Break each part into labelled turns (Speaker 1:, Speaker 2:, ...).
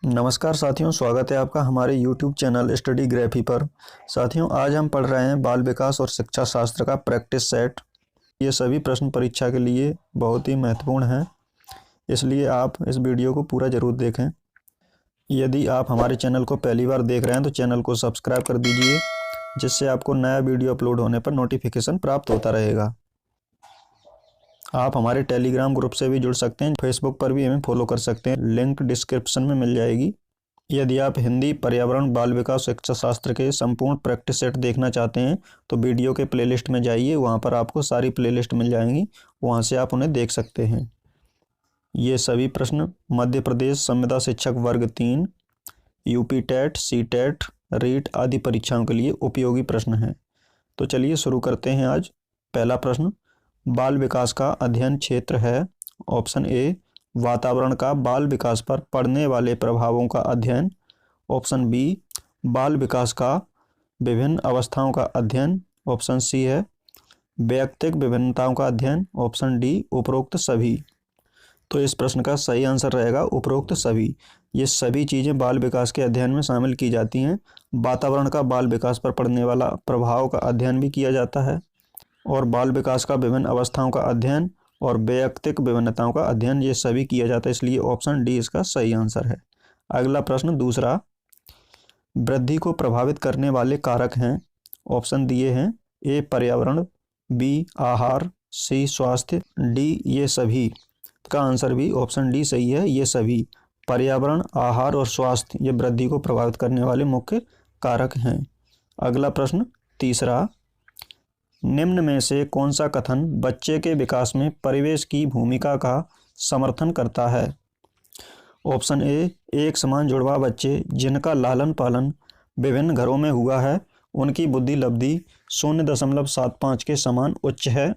Speaker 1: नमस्कार साथियों, स्वागत है आपका हमारे YouTube चैनल स्टडी ग्राफी पर। साथियों, आज हम पढ़ रहे हैं बाल विकास और शिक्षा शास्त्र का प्रैक्टिस सेट। ये सभी प्रश्न परीक्षा के लिए बहुत ही महत्वपूर्ण हैं, इसलिए आप इस वीडियो को पूरा ज़रूर देखें। यदि आप हमारे चैनल को पहली बार देख रहे हैं तो चैनल को सब्सक्राइब कर दीजिए, जिससे आपको नया वीडियो अपलोड होने पर नोटिफिकेशन प्राप्त होता रहेगा। आप हमारे टेलीग्राम ग्रुप से भी जुड़ सकते हैं, फेसबुक पर भी हमें फॉलो कर सकते हैं, लिंक डिस्क्रिप्शन में मिल जाएगी। यदि आप हिंदी, पर्यावरण, बाल विकास, शिक्षा शास्त्र के संपूर्ण प्रैक्टिस सेट देखना चाहते हैं तो वीडियो के प्लेलिस्ट में जाइए, वहां पर आपको सारी प्लेलिस्ट मिल जाएंगी, वहां से आप उन्हें देख सकते हैं। ये सभी प्रश्न मध्य प्रदेश संविदा शिक्षक वर्ग 3, UP TET, C TET, REET आदि परीक्षाओं के लिए उपयोगी प्रश्न हैं। तो चलिए शुरू करते हैं। आज पहला प्रश्न, बाल विकास का अध्ययन क्षेत्र है। ऑप्शन ए, वातावरण का बाल विकास पर पड़ने वाले प्रभावों का अध्ययन। ऑप्शन बी, बाल विकास का विभिन्न अवस्थाओं का अध्ययन। ऑप्शन सी है वैयक्तिक विभिन्नताओं का अध्ययन। ऑप्शन डी, उपरोक्त सभी। तो इस प्रश्न का सही आंसर रहेगा उपरोक्त सभी। ये सभी चीज़ें बाल विकास के अध्ययन में शामिल की जाती हैं। वातावरण का बाल विकास पर पड़ने वाला प्रभाव का अध्ययन भी किया जाता है, और बाल विकास का विभिन्न अवस्थाओं का अध्ययन और वैयक्तिक विभिन्नताओं का अध्ययन, ये सभी किया जाता है, इसलिए ऑप्शन डी इसका सही आंसर है। अगला प्रश्न दूसरा, वृद्धि को प्रभावित करने वाले कारक हैं। ऑप्शन दिए हैं, ए पर्यावरण, बी आहार, सी स्वास्थ्य, डी ये सभी। का आंसर भी ऑप्शन डी सही है, ये सभी। पर्यावरण, आहार और स्वास्थ्य ये वृद्धि को प्रभावित करने वाले मुख्य कारक हैं। अगला प्रश्न तीसरा, निम्न में से कौन सा कथन बच्चे के विकास में परिवेश की भूमिका का समर्थन करता है। ऑप्शन ए, एक समान जुड़वा बच्चे जिनका लालन पालन विभिन्न घरों में हुआ है, उनकी बुद्धि लब्धि 0.75 के समान उच्च है।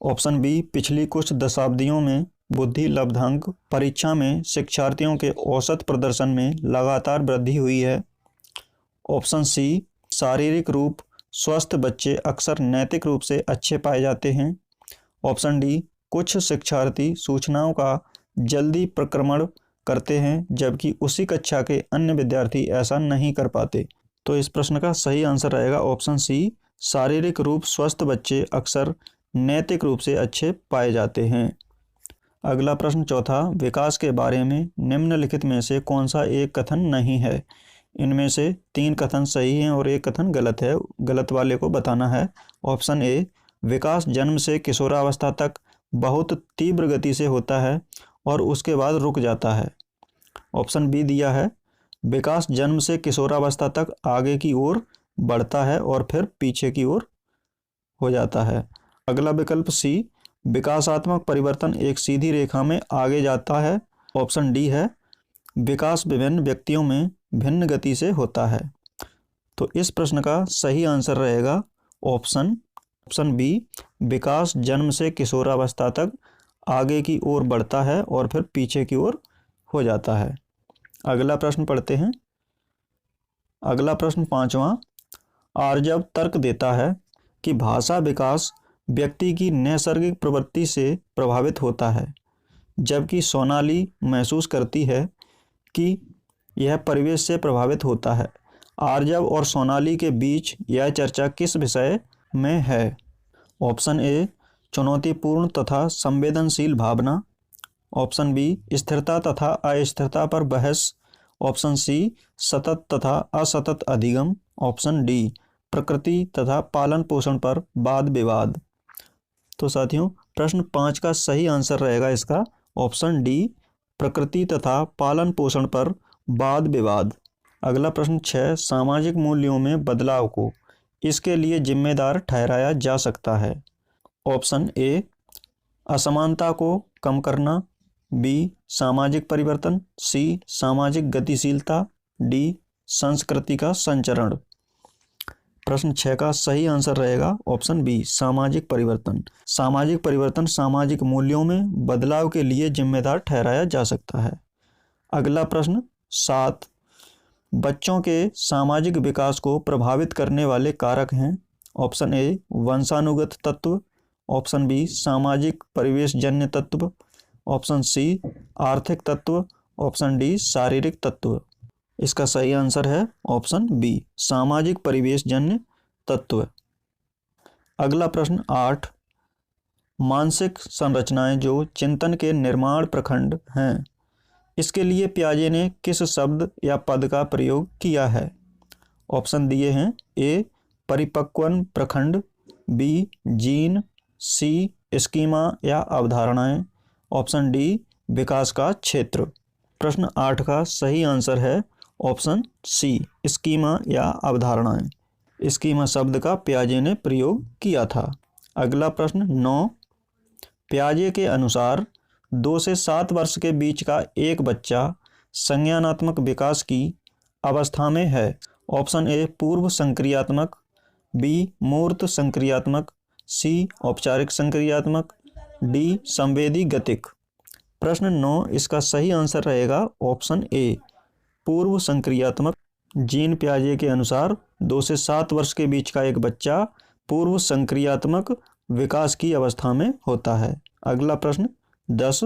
Speaker 1: ऑप्शन बी, पिछली कुछ दशाब्दियों में बुद्धि लब्धांक परीक्षा में शिक्षार्थियों के औसत प्रदर्शन में लगातार वृद्धि हुई है। ऑप्शन सी, शारीरिक रूप स्वस्थ बच्चे अक्सर नैतिक रूप से अच्छे पाए जाते हैं। ऑप्शन डी, कुछ शिक्षार्थी सूचनाओं का जल्दी प्रक्रमण करते हैं, जबकि उसी कक्षा के अन्य विद्यार्थी ऐसा नहीं कर पाते। तो इस प्रश्न का सही आंसर रहेगा ऑप्शन सी, शारीरिक रूप स्वस्थ बच्चे अक्सर नैतिक रूप से अच्छे पाए जाते हैं। अगला प्रश्न चौथा, विकास के बारे में निम्नलिखित में से कौन सा एक कथन नहीं है। इनमें से 3 कथन सही हैं और 1 कथन गलत है, गलत वाले को बताना है। ऑप्शन ए, विकास जन्म से किशोरावस्था तक बहुत तीव्र गति से होता है और उसके बाद रुक जाता है। ऑप्शन बी दिया है, विकास जन्म से किशोरावस्था तक आगे की ओर बढ़ता है और फिर पीछे की ओर हो जाता है। अगला विकल्प सी, विकासात्मक परिवर्तन एक सीधी रेखा में आगे जाता है। ऑप्शन डी है, विकास विभिन्न व्यक्तियों में भिन्न गति से होता है। तो इस प्रश्न का सही आंसर रहेगा ऑप्शन बी, विकास जन्म से किशोरावस्था तक आगे की ओर बढ़ता है और फिर पीछे की ओर हो जाता है। अगला प्रश्न पढ़ते हैं। अगला प्रश्न पांचवा, आर्यव तर्क देता है कि भाषा विकास व्यक्ति की नैसर्गिक प्रवृत्ति से प्रभावित होता है, जबकि सोनाली महसूस करती है कि यह परिवेश से प्रभावित होता है। आर्यव और सोनाली के बीच यह चर्चा किस विषय में है। ऑप्शन ए, चुनौतीपूर्ण तथा संवेदनशील भावना। ऑप्शन बी, स्थिरता तथा अस्थिरता पर बहस। ऑप्शन सी, सतत तथा असतत अधिगम। ऑप्शन डी, प्रकृति तथा पालन पोषण पर वाद विवाद। तो साथियों, प्रश्न 5 का सही आंसर रहेगा इसका ऑप्शन डी, प्रकृति तथा पालन पोषण पर वाद विवाद। अगला प्रश्न 6, सामाजिक मूल्यों में बदलाव को इसके लिए जिम्मेदार ठहराया जा सकता है। ऑप्शन ए, असमानता को कम करना। बी, सामाजिक परिवर्तन। सी, सामाजिक गतिशीलता। डी, संस्कृति का संचरण। प्रश्न 6 का सही आंसर रहेगा ऑप्शन बी, सामाजिक परिवर्तन। सामाजिक परिवर्तन सामाजिक मूल्यों में बदलाव के लिए जिम्मेदार ठहराया जा सकता है। अगला प्रश्न 7, बच्चों के सामाजिक विकास को प्रभावित करने वाले कारक हैं। ऑप्शन ए, वंशानुगत तत्व। ऑप्शन बी, सामाजिक परिवेशजन्य तत्व। ऑप्शन सी, आर्थिक तत्व। ऑप्शन डी शारीरिक तत्व। इसका सही आंसर है ऑप्शन बी सामाजिक परिवेशजन्य तत्व। अगला प्रश्न 8, मानसिक संरचनाएं जो चिंतन के निर्माण प्रखंड हैं, इसके लिए पियाजे ने किस शब्द या पद का प्रयोग किया है? ऑप्शन दिए हैं, ए परिपक्वन प्रखंड, बी जीन, सी स्कीमा या अवधारणाएं, ऑप्शन डी विकास का क्षेत्र। प्रश्न 8 का सही आंसर है ऑप्शन सी स्कीमा या अवधारणाएं। स्कीमा शब्द का पियाजे ने प्रयोग किया था। अगला प्रश्न 9, पियाजे के अनुसार 2 से 7 वर्ष के बीच का एक बच्चा संज्ञानात्मक विकास की अवस्था में है। ऑप्शन ए पूर्व संक्रियात्मक, बी मूर्त संक्रियात्मक, सी औपचारिक संक्रियात्मक, डी संवेदी गतिक। प्रश्न 9 इसका सही आंसर रहेगा ऑप्शन ए पूर्व संक्रियात्मक। जीन पियाजे के अनुसार 2 से 7 वर्ष के बीच का एक बच्चा पूर्व संक्रियात्मक विकास की अवस्था में होता है। अगला प्रश्न 10,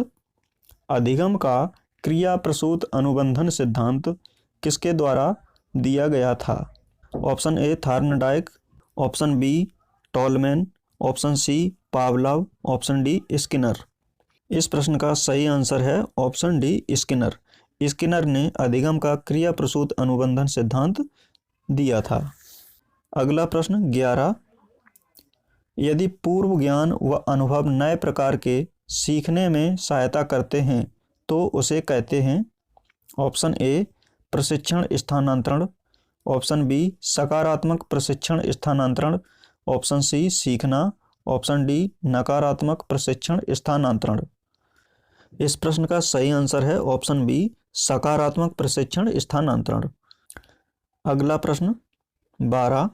Speaker 1: अधिगम का क्रिया प्रसूत अनुबंधन सिद्धांत किसके द्वारा दिया गया था? Option A Thorndike, option B Tolman, option C Pavlov, option D Skinner. इस प्रश्न का सही आंसर है ऑप्शन डी स्किनर। स्किनर ने अधिगम का क्रिया प्रसूत अनुबंधन सिद्धांत दिया था। अगला प्रश्न 11, यदि पूर्व ज्ञान व अनुभव नए प्रकार के सीखने में सहायता करते हैं तो उसे कहते हैं? ऑप्शन ए प्रशिक्षण स्थानांतरण, ऑप्शन बी सकारात्मक प्रशिक्षण स्थानांतरण, ऑप्शन सी सीखना, ऑप्शन डी नकारात्मक प्रशिक्षण स्थानांतरण। इस प्रश्न का सही आंसर है ऑप्शन बी सकारात्मक प्रशिक्षण स्थानांतरण। अगला प्रश्न 12,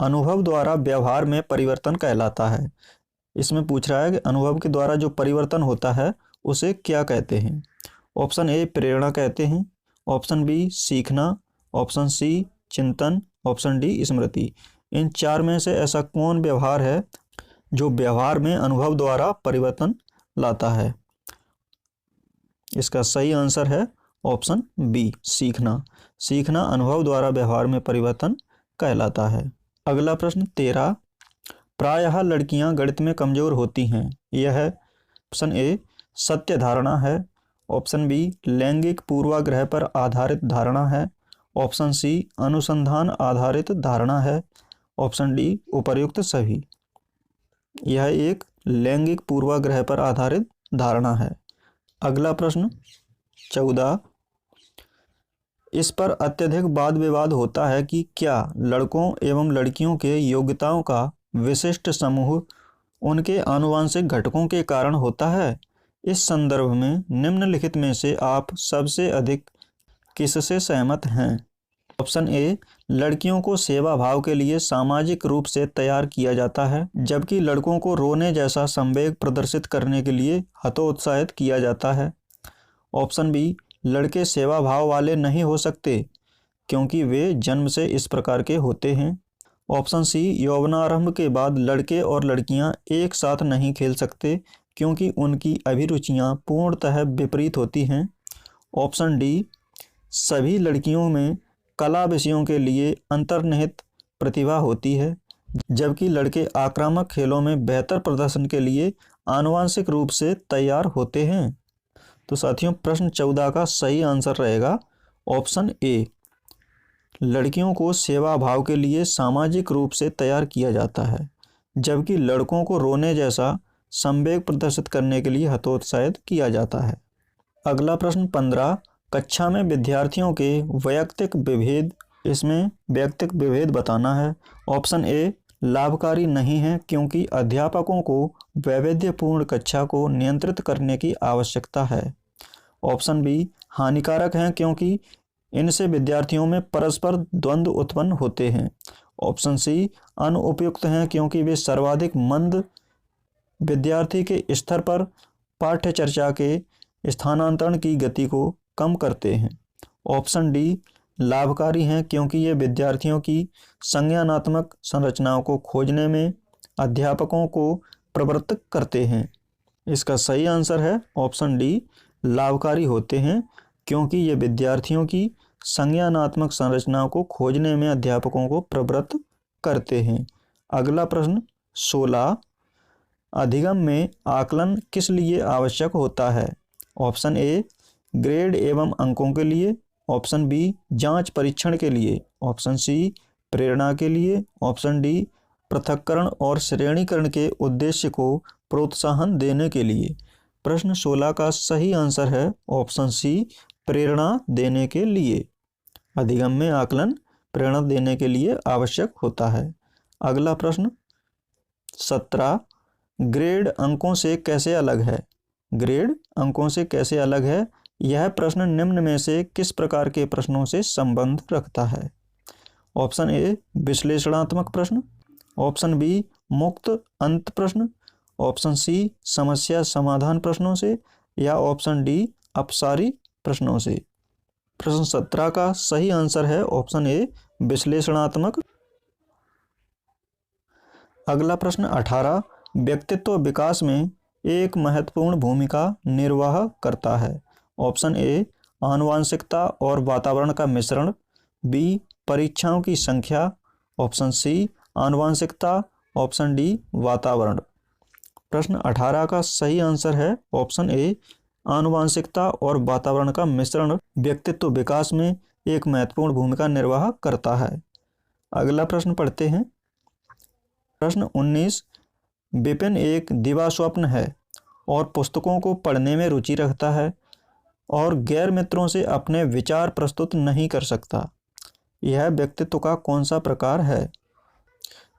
Speaker 1: अनुभव द्वारा व्यवहार में परिवर्तन कहलाता है। इसमें पूछ रहा है कि अनुभव के द्वारा जो परिवर्तन होता है उसे क्या कहते हैं? ऑप्शन ए प्रेरणा कहते हैं, ऑप्शन बी सीखना, ऑप्शन सी चिंतन, ऑप्शन डी स्मृति। इन 4 में से ऐसा कौन व्यवहार है जो व्यवहार में अनुभव द्वारा परिवर्तन लाता है? इसका सही आंसर है ऑप्शन बी सीखना। सीखना अनुभव द्वारा व्यवहार में परिवर्तन कहलाता है। अगला प्रश्न 13, प्रायः लड़कियां गणित में कमजोर होती हैं, यह ऑप्शन ए सत्य धारणा है, ऑप्शन बी लैंगिक पूर्वाग्रह पर आधारित धारणा है, ऑप्शन सी अनुसंधान आधारित धारणा है, ऑप्शन डी उपर्युक्त सभी। यह एक लैंगिक पूर्वाग्रह पर आधारित धारणा है। अगला प्रश्न 14, इस पर अत्यधिक वाद विवाद होता है कि क्या लड़कों एवं लड़कियों के योग्यताओं का विशिष्ट समूह उनके आनुवांशिक घटकों के कारण होता है? इस संदर्भ में निम्नलिखित में से आप सबसे अधिक किससे सहमत हैं? ऑप्शन ए लड़कियों को सेवा भाव के लिए सामाजिक रूप से तैयार किया जाता है, जबकि लड़कों को रोने जैसा संवेग प्रदर्शित करने के लिए हतोत्साहित किया जाता है। ऑप्शन बी लड़के सेवा भाव वाले नहीं हो सकते क्योंकि वे जन्म से इस प्रकार के होते हैं। ऑप्शन सी यौवनारंभ के बाद लड़के और लड़कियां एक साथ नहीं खेल सकते क्योंकि उनकी अभिरुचियां पूर्णतः विपरीत होती हैं। ऑप्शन डी सभी लड़कियों में कला विषयों के लिए अंतर्निहित प्रतिभा होती है, जबकि लड़के आक्रामक खेलों में बेहतर प्रदर्शन के लिए आनुवांशिक रूप से तैयार होते हैं। तो साथियों प्रश्न 14 का सही आंसर रहेगा ऑप्शन ए लड़कियों को सेवा भाव के लिए सामाजिक रूप से तैयार किया जाता है, जबकि लड़कों को रोने जैसा संवेग प्रदर्शित करने के लिए हतोत्साहित किया जाता है। अगला प्रश्न 15, कक्षा में विद्यार्थियों के वैयक्तिक विभेद, इसमें वैयक्तिक विभेद बताना है। ऑप्शन ए लाभकारी नहीं है क्योंकि अध्यापकों को वैविध्यपूर्ण कक्षा को नियंत्रित करने की आवश्यकता है। ऑप्शन बी हानिकारक हैं क्योंकि इनसे विद्यार्थियों में परस्पर द्वंद्व उत्पन्न होते हैं। ऑप्शन सी अनुपयुक्त हैं क्योंकि वे सर्वाधिक मंद विद्यार्थी के स्तर पर पाठ्य चर्चा के स्थानांतरण की गति को कम करते हैं। ऑप्शन डी लाभकारी हैं क्योंकि ये विद्यार्थियों की संज्ञानात्मक संरचनाओं को खोजने में अध्यापकों को प्रवृत्त करते हैं। इसका सही आंसर है ऑप्शन डी लाभकारी होते हैं क्योंकि ये विद्यार्थियों की संज्ञानात्मक संरचना को खोजने में अध्यापकों को प्रवृत्त करते हैं। अगला प्रश्न 16, अधिगम में आकलन किस लिए आवश्यक होता है? ऑप्शन ए ग्रेड एवं अंकों के लिए, ऑप्शन बी जांच परीक्षण के लिए, ऑप्शन सी प्रेरणा के लिए, ऑप्शन डी पृथक्करण और श्रेणीकरण के उद्देश्य को प्रोत्साहन देने के लिए। प्रश्न 16 का सही आंसर है ऑप्शन सी प्रेरणा देने के लिए। अधिगम में आकलन प्रेरणा देने के लिए आवश्यक होता है। अगला प्रश्न 17, ग्रेड अंकों से कैसे अलग है? ग्रेड अंकों से कैसे अलग है? यह प्रश्न निम्न में से किस प्रकार के प्रश्नों से संबंध रखता है? ऑप्शन ए विश्लेषणात्मक प्रश्न, ऑप्शन बी मुक्त अंत प्रश्न, ऑप्शन सी समस्या समाधान प्रश्नों से, या ऑप्शन डी अपसारी प्रश्नों से। प्रश्न 17 का सही आंसर है ऑप्शन ए विश्लेषणात्मक। अगला प्रश्न 18, व्यक्तित्व विकास में एक महत्वपूर्ण भूमिका निर्वाह करता है। ऑप्शन ए आनुवांशिकता और वातावरण का मिश्रण, बी परीक्षाओं की संख्या, ऑप्शन सी आनुवांशिकता, ऑप्शन डी वातावरण। प्रश्न 18 का सही आंसर है ऑप्शन ए आनुवांशिकता और वातावरण का मिश्रण व्यक्तित्व विकास में एक महत्वपूर्ण भूमिका निर्वाह करता है। अगला प्रश्न पढ़ते हैं। प्रश्न 19, विपिन एक दिवास्वप्न है और पुस्तकों को पढ़ने में रुचि रखता है और गैर मित्रों से अपने विचार प्रस्तुत नहीं कर सकता। यह व्यक्तित्व का कौन सा प्रकार है?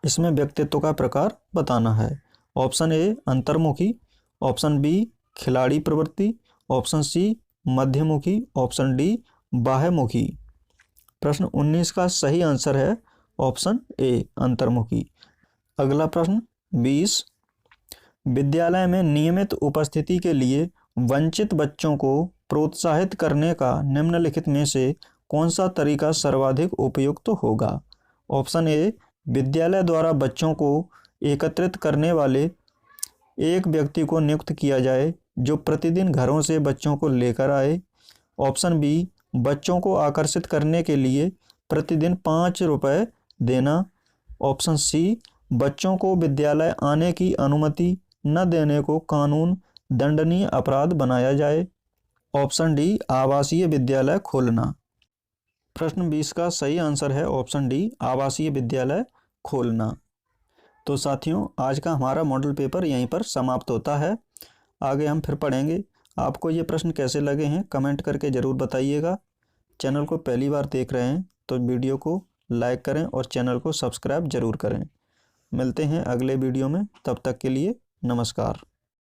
Speaker 1: इसमें व्यक्तित्व का प्रकार बताना है। ऑप्शन ए अंतर्मुखी, ऑप्शन बी खिलाड़ी प्रवृत्ति, ऑप्शन सी मध्यमुखी, ऑप्शन डी बाह्यमुखी। प्रश्न 19 का सही आंसर है ऑप्शन ए अंतर्मुखी। अगला प्रश्न 20, विद्यालय में नियमित उपस्थिति के लिए वंचित बच्चों को प्रोत्साहित करने का निम्नलिखित में से कौन सा तरीका सर्वाधिक उपयुक्त होगा? ऑप्शन ए विद्यालय द्वारा बच्चों को एकत्रित करने वाले एक व्यक्ति को नियुक्त किया जाए जो प्रतिदिन घरों से बच्चों को लेकर आए। ऑप्शन बी बच्चों को आकर्षित करने के लिए प्रतिदिन 5 रुपये देना। ऑप्शन सी बच्चों को विद्यालय आने की अनुमति न देने को कानून दंडनीय अपराध बनाया जाए। ऑप्शन डी आवासीय विद्यालय खोलना। प्रश्न 20 का सही आंसर है ऑप्शन डी आवासीय विद्यालय खोलना। तो साथियों, आज का हमारा मॉडल पेपर यहीं पर समाप्त होता है। आगे हम फिर पढ़ेंगे। आपको ये प्रश्न कैसे लगे हैं कमेंट करके ज़रूर बताइएगा। चैनल को पहली बार देख रहे हैं तो वीडियो को लाइक करें और चैनल को सब्सक्राइब ज़रूर करें। मिलते हैं अगले वीडियो में, तब तक के लिए नमस्कार।